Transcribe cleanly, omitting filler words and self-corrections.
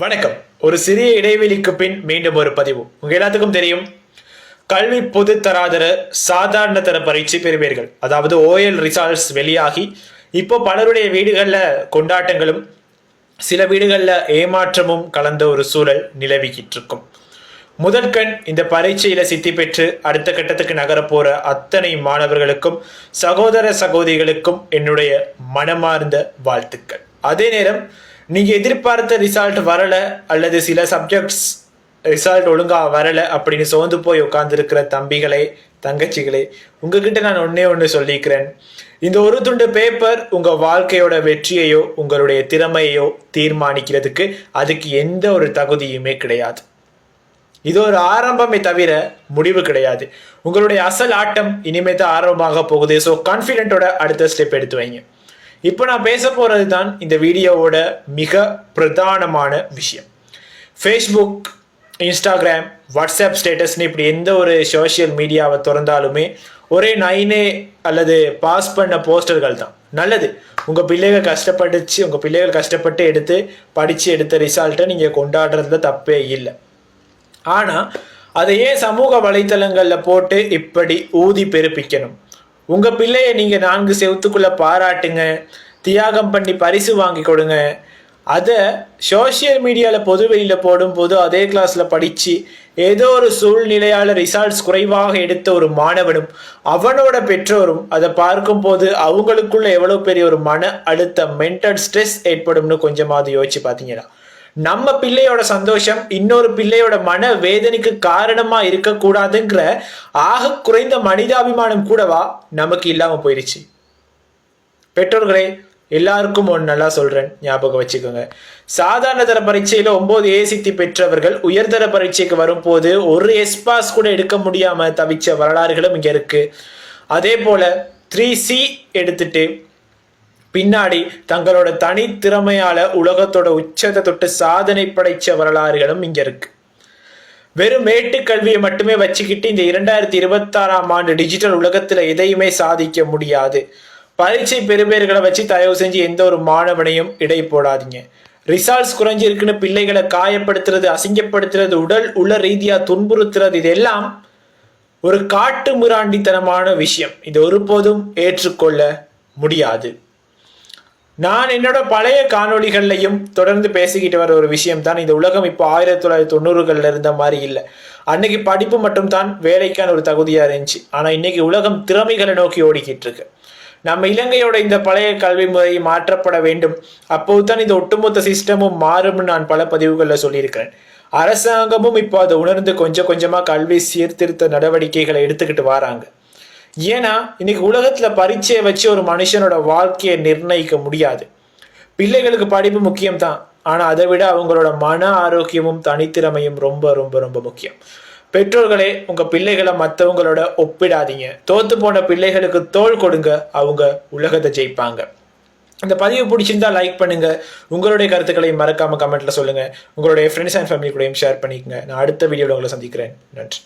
வணக்கம். ஒரு சிறிய இடைவெளிக்கு பின் மீண்டும் ஒரு பதிவு. உங்க எல்லாத்துக்கும் தெரியும், கல்வி பொது தராதர சாதாரண தர பரீட்சை பெறுவீர்கள், அதாவது ஓஎல் ரிசல்ட்ஸ் வெளியாகி இப்போ பலருடைய வீடுகளில் கொண்டாட்டங்களும் சில வீடுகளில் ஏமாற்றமும் கலந்த ஒரு சூழல் நிலவிக்கிட்டு இருக்கும். முதற்கண் இந்த பரீட்சையில சித்தி பெற்று அடுத்த கட்டத்துக்கு நகரப்போற அத்தனை மாணவர்களுக்கும் சகோதர சகோதரிகளுக்கும் என்னுடைய மனமார்ந்த வாழ்த்துக்கள். அதே நேரம் நீங்க எதிர்பார்த்த ரிசல்ட் வரல அல்லது சில சப்ஜெக்ட்ஸ் ரிசல்ட் ஒழுங்கா வரல அப்படின்னு சோர்ந்து போய் உட்கார்ந்துருக்கிற தம்பிகளே தங்கச்சிகளே, உங்ககிட்ட நான் ஒண்ணு சொல்லிக்கிறேன். இந்த ஒரு துண்டு பேப்பர் உங்க வாழ்க்கையோட வெற்றியையோ உங்களுடைய திறமையோ தீர்மானிக்கிறதுக்கு அதுக்கு எந்த ஒரு தகுதியுமே கிடையாது. இது ஒரு ஆரம்பமே தவிர முடிவு கிடையாது. உங்களுடைய அசல் ஆட்டம் இனிமே தான் ஆரம்பமாக போகுது. ஸோ கான்ஃபிடென்ட்டோட அடுத்த ஸ்டெப் எடுத்து வைங்க. இப்போ நான் பேச போறது தான் இந்த வீடியோவோட மிக பிரதானமான விஷயம். ஃபேஸ்புக், இன்ஸ்டாகிராம், வாட்ஸ்அப் ஸ்டேட்டஸ்னு இப்படி எந்த ஒரு சோஷியல் மீடியாவை திறந்தாலுமே ஒரே நைனே அல்லது பாஸ் பண்ண போஸ்டர்கள் தான். நல்லது, உங்கள் பிள்ளைகள் கஷ்டப்பட்டு எடுத்து படித்து எடுத்த ரிசல்ட்டை நீங்கள் கொண்டாடுறதுல தப்பே இல்லை. ஆனால் அதை ஏன் சமூக வலைத்தளங்களில் போட்டு இப்படி ஊதி பெருப்பிக்கணும்? உங்கள் பிள்ளையை நீங்கள் 4 செவத்துக்குள்ளே பாராட்டுங்க, தியாகம் பண்ணி பரிசு வாங்கி கொடுங்க. அதை சோஷியல் மீடியாவில் பொதுவெளியில் போடும்போது அதே கிளாஸில் படித்து ஏதோ ஒரு சூழ்நிலையால் ரிசல்ட்ஸ் குறைவாக எடுத்த ஒரு மாணவனும் அவனோட பெற்றோரும் அதை பார்க்கும்போது அவங்களுக்குள்ள எவ்வளோ பெரிய ஒரு மன அழுத்தம், மென்டல் ஸ்ட்ரெஸ் ஏற்படும்னு கொஞ்சமாவது யோசிச்சு பார்த்தீங்கன்னா, நம்ம பிள்ளையோட சந்தோஷம் இன்னொரு பிள்ளையோட மன வேதனைக்கு காரணமா இருக்கக்கூடாதுங்கிற ஆக குறைந்த மனிதாபிமானம் கூடவா நமக்கு இல்லாம போயிருச்சு. பெற்றோர்களே, எல்லாருக்கும் ஒன்று நல்லா சொல்றேன், ஞாபகம் வச்சுக்கோங்க. சாதாரண தர பரீட்சையில 9A சித்தி பெற்றவர்கள் உயர்தர பரீட்சைக்கு வரும்போது ஒரு எஸ்பாஸ் கூட எடுக்க முடியாம தவிச்ச வரலாறுகளும் இங்க இருக்கு. அதே போல 3C எடுத்துட்டு பின்னாடி தங்களோட தனித்திறமையால உலகத்தோட உச்சத்தை தொட்டு சாதனை படைச்ச வரலாறுகளும் இங்க இருக்கு. வெறும் மேட்டுக்கல்வியை மட்டுமே வச்சுக்கிட்டு இந்த 2026ஆம் ஆண்டு டிஜிட்டல் உலகத்துல எதையுமே சாதிக்க முடியாது. பரீட்சை பெறுபேறுகளை வச்சு தயவு செஞ்சு எந்த ஒரு மாணவனையும் இடை போடாதீங்க. ரிசல்ட்ஸ் குறைஞ்சிருக்குன்னு பிள்ளைகளை காயப்படுத்துறது, அசிங்கப்படுத்துறது, உடல் உள்ள ரீதியா துன்புறுத்துறது, இதெல்லாம் ஒரு காட்டு மிராண்டித்தனமான விஷயம். இது ஒருபோதும் ஏற்றுக்கொள்ள முடியாது. நான் என்னோட பழைய காணொளிகள்லையும் தொடர்ந்து பேசிக்கிட்டு வர ஒரு விஷயம் தான், இந்த உலகம் இப்போ 1990கள்ல இருந்த மாதிரி இல்லை. அன்னைக்கு படிப்பு மட்டும் தான் வேலைக்கான ஒரு தகுதியா இருந்துச்சு. ஆனா இன்னைக்கு உலகம் திறமைகளை நோக்கி ஓடிக்கிட்டு இருக்கு. நம்ம இலங்கையோட இந்த பழைய கல்வி முறை மாற்றப்பட வேண்டும். அப்போதுதான் இந்த ஒட்டுமொத்த சிஸ்டமும் மாறும்னு நான் பல பதிவுகளில் சொல்லியிருக்கிறேன். அரசாங்கமும் இப்போ அதை உணர்ந்து கொஞ்சம் கொஞ்சமா கல்வி சீர்திருத்த நடவடிக்கைகளை எடுத்துக்கிட்டு வராங்க. ஏன்னா இன்னைக்கு உலகத்துல பரீட்சையை வச்சு ஒரு மனுஷனோட வாழ்க்கையை நிர்ணயிக்க முடியாது. பிள்ளைகளுக்கு படிப்பு முக்கியம்தான், ஆனா அதை விட அவங்களோட மன ஆரோக்கியமும் தனித்திறமையும் ரொம்ப ரொம்ப ரொம்ப முக்கியம். பெற்றோர்களே, உங்க பிள்ளைகளை மற்றவங்களோட ஒப்பிடாதீங்க. தோத்து போன பிள்ளைகளுக்கு தோள் கொடுங்க, அவங்க உலகத்தை ஜெயிப்பாங்க. இந்த பதிவு பிடிச்சிருந்தா லைக் பண்ணுங்க. உங்களுடைய கருத்துக்களை மறக்காம கமெண்ட்ல சொல்லுங்க. உங்களுடைய ஃப்ரெண்ட்ஸ் அண்ட் ஃபேமிலி கூடயும் ஷேர் பண்ணிக்கங்க. நான் அடுத்த வீடியோவில் உங்களை சந்திக்கிறேன். நன்றி.